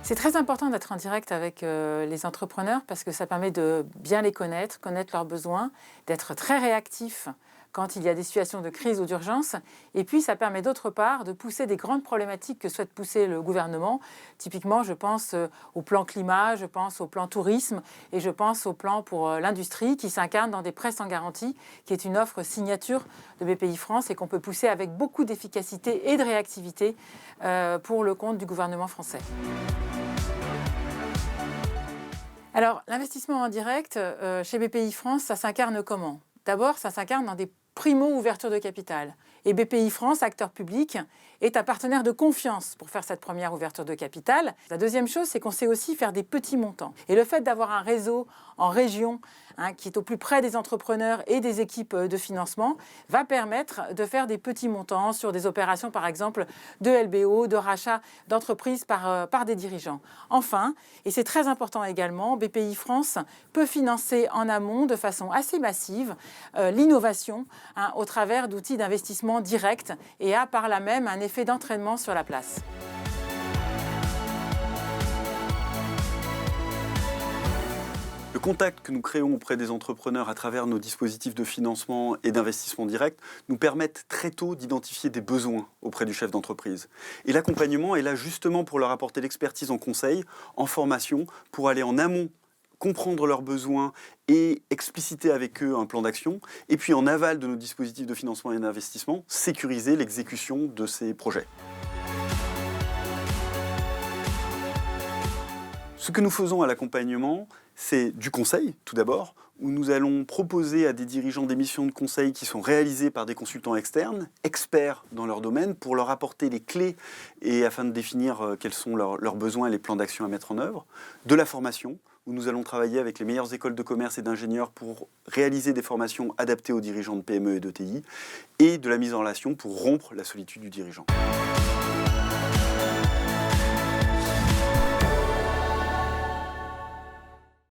C'est très important d'être en direct avec les entrepreneurs parce que ça permet de bien les connaître, connaître leurs besoins, d'être très réactif quand il y a des situations de crise ou d'urgence. Et puis, ça permet d'autre part de pousser des grandes problématiques que souhaite pousser le gouvernement. Typiquement, je pense au plan climat, je pense au plan tourisme et je pense au plan pour l'industrie qui s'incarne dans des prêts sans garantie, qui est une offre signature de BPI France et qu'on peut pousser avec beaucoup d'efficacité et de réactivité pour le compte du gouvernement français. Alors, l'investissement en direct, chez BPI France, ça s'incarne comment? D'abord, ça s'incarne dans des primo-ouvertures de capital. Et BPI France, acteur public, est un partenaire de confiance pour faire cette première ouverture de capital. La deuxième chose, c'est qu'on sait aussi faire des petits montants. Et le fait d'avoir un réseau en région qui est au plus près des entrepreneurs et des équipes de financement va permettre de faire des petits montants sur des opérations, par exemple, de LBO, de rachat d'entreprises par des dirigeants. Enfin, et c'est très important également, BPI France peut financer en amont de façon assez massive l'innovation au travers d'outils d'investissement directs et a par là même un effet d'entraînement sur la place. Le contact que nous créons auprès des entrepreneurs à travers nos dispositifs de financement et d'investissement direct nous permettent très tôt d'identifier des besoins auprès du chef d'entreprise. Et l'accompagnement est là justement pour leur apporter l'expertise en conseil, en formation, pour aller en amont comprendre leurs besoins et expliciter avec eux un plan d'action, et puis en aval de nos dispositifs de financement et d'investissement, sécuriser l'exécution de ces projets. Ce que nous faisons à l'accompagnement, c'est du conseil, tout d'abord, où nous allons proposer à des dirigeants des missions de conseil qui sont réalisées par des consultants externes, experts dans leur domaine, pour leur apporter les clés et afin de définir quels sont leurs besoins et les plans d'action à mettre en œuvre, de la formation, où nous allons travailler avec les meilleures écoles de commerce et d'ingénieurs pour réaliser des formations adaptées aux dirigeants de PME et d'ETI, et de la mise en relation pour rompre la solitude du dirigeant.